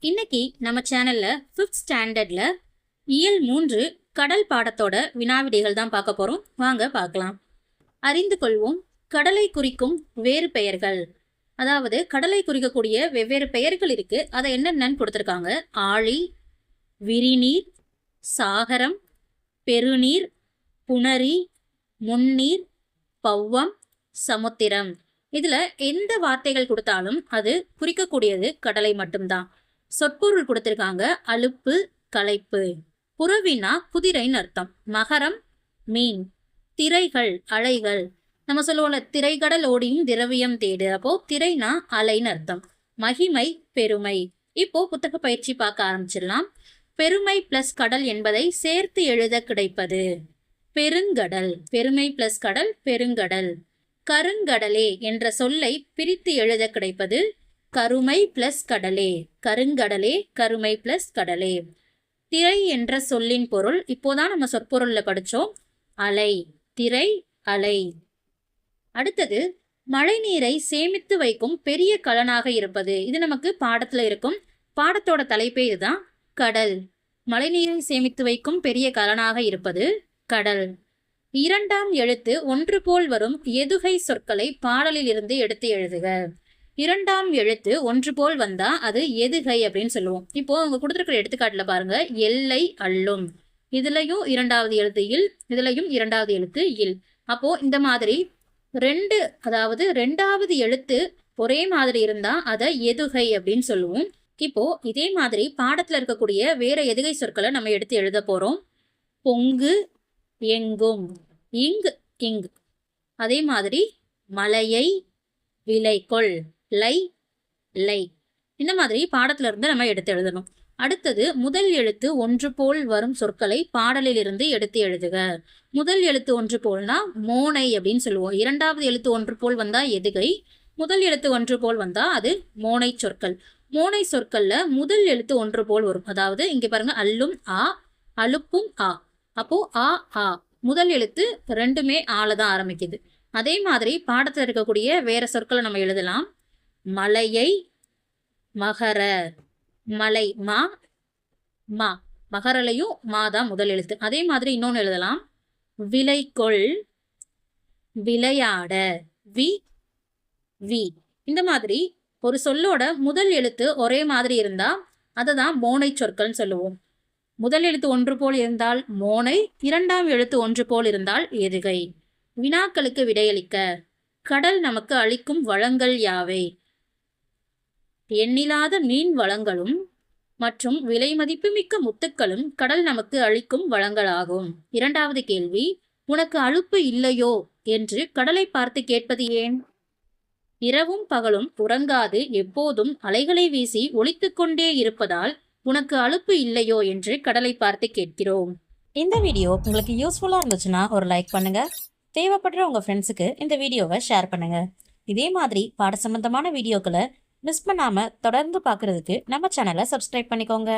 இன்னைக்கு நம்ம சேனல்ல 5th ஸ்டாண்டர்ட்ல இயல் 3 கடல் பாடத்தோட வினாவிடைகள் தான் பார்க்க போறோம். வாங்க பார்க்கலாம். அறிந்து கொள்வோம். கடலை குறிக்கும் வேறு பெயர்கள். அதாவது கடலை குறிக்கக்கூடிய வெவ்வேறு பெயர்கள் இருக்கு. அதை என்னென்னு கொடுத்துருக்காங்க. ஆழி, விரிநீர், சாகரம், பெருநீர், புணரி, முன்னீர், பவ்வம், சமுத்திரம். இதுல எந்த வார்த்தைகள் கொடுத்தாலும் அது குறிக்கக்கூடியது கடலை மட்டும்தான். சொற்பொருள் கொடுத்திருக்காங்க. அலுப்பு, களைப்பு. புறவினா குதிரைன்னு அர்த்தம். மகரம் மீன். திரைகள் அலைகள். நம்ம சொல்லுவோம்ல திரைக்கடல் ஓடியும் திரவியம் தேடு. அப்போ திரைனா அலைன்னு அர்த்தம். மகிமை பெருமை. இப்போ புத்தக பயிற்சி பார்க்க ஆரம்பிச்சிடலாம். பெருமை பிளஸ் கடல் என்பதை சேர்த்து எழுத கிடைப்பது பெருங்கடல். பெருமை பிளஸ் கடல் பெருங்கடல். கருங்கடலே என்ற சொல்லை பிரித்து எழுத கிடைப்பது கருமை பிளஸ் கடலே. கருங்கடலே கருமை பிளஸ் கடலே. திரை என்ற சொல்லின் பொருள் இப்போதான் நம்ம சொற்பொருள்ல படிச்சோம். அலை. திரை அலை. அடுத்தது மழை நீரை சேமித்து வைக்கும் பெரிய கலனாக இருப்பது. இது நமக்கு பாடத்துல இருக்கும். பாடத்தோட தலைப்பே இதுதான். கடல். மழை நீரை சேமித்து வைக்கும் பெரிய கலனாக இருப்பது கடல். இரண்டாம் எழுத்து ஒன்று போல் வரும் எதுகை சொற்களை பாடலில் இருந்து எடுத்து எழுதுக. இரண்டாம் எழுத்து ஒன்று போல் வந்தா அது எதுகை அப்படின்னு சொல்லுவோம். இப்போ அவங்க கொடுத்துருக்கிற எடுத்துக்காட்டுல பாருங்க. எல்லை அள்ளும். இதுலயும் இரண்டாவது எழுத்து இல், இதுலயும் இரண்டாவது எழுத்து இல். அப்போ இந்த மாதிரி ரெண்டாவது எழுத்து ஒரே மாதிரி இருந்தா அதை எதுகை அப்படின்னு சொல்லுவோம். இப்போ இதே மாதிரி பாடத்துல இருக்கக்கூடிய வேற எதுகை சொற்களை நம்ம எடுத்து எழுத போறோம். பொங்கு, எங்கும். இங்கு இங்கு. அதே மாதிரி மலையை, விலைக்கொள். லை லை. இந்த மாதிரி பாடத்துல இருந்து நம்ம எடுத்து எழுதணும். அடுத்தது முதல் எழுத்து ஒன்று போல் வரும் சொற்களை பாடலில் இருந்து எடுத்து எழுதுக. முதல் எழுத்து ஒன்று போல்னா மோனை அப்படின்னு சொல்லுவோம். இரண்டாவது எழுத்து ஒன்று போல் வந்தா எதுகை. முதல் எழுத்து ஒன்று போல் வந்தா அது மோனை சொற்கள். மோனை சொற்கள்ல முதல் எழுத்து ஒன்று போல் வரும். அதாவது இங்க பாருங்க. அல்லும் ஆ, அலுப்பும் ஆ. அப்போ ஆ ஆ. முதல் எழுத்து ரெண்டுமே ஆல தான் ஆரம்பிக்குது. அதே மாதிரி பாடத்துல இருக்கக்கூடிய வேற சொற்களை நம்ம எழுதலாம். மலையை, மகர. மலை மா மா. மகரலையும் மா தான் முதல் எழுத்து. அதே மாதிரி இன்னொன்னு எழுதலாம். விலைக்கொள், விளையாட. வி வி. இந்த மாதிரி ஒரு சொல்லோட முதல் எழுத்து ஒரே மாதிரி இருந்தா அதை தான் மோனை சொற்கள்னு சொல்லுவோம். முதல் எழுத்து ஒன்று போல் இருந்தால் மோனை, இரண்டாம் எழுத்து ஒன்று போல் இருந்தால் எதுகை. வினாக்களுக்கு விடையளிக்க. கடல் நமக்கு அளிக்கும் வளங்கள் யாவை? எண்ணிலாத மீன் வளங்களும் மற்றும் விலை மதிப்புமிக்க முத்துக்களும் கடல் நமக்கு அளிக்கும் வளங்களாகும். இரண்டாவது கேள்வி. உனக்கு அலுப்பு இல்லையோ என்று கடலை பார்த்து கேட்பது ஏன்? இரவும் பகலும் உறங்காது எப்போதும் அலைகளை வீசி ஒலித்து கொண்டே இருப்பதால் உனக்கு அலுப்பு இல்லையோ என்று கடலை பார்த்து கேட்கிறோம். இந்த வீடியோ உங்களுக்கு யூஸ்ஃபுல்லா இருந்துச்சுன்னா ஒரு லைக் பண்ணுங்க. தேவைப்படுற உங்க ஃப்ரெண்ட்ஸுக்கு இந்த வீடியோவை ஷேர் பண்ணுங்க. இதே மாதிரி பாட சம்பந்தமான வீடியோக்களை மிஸ் பண்ணாம தொடர்ந்து பார்க்கறதுக்கு நம்ம சேனலை சப்ஸ்கிரைப் பண்ணிக்கோங்க.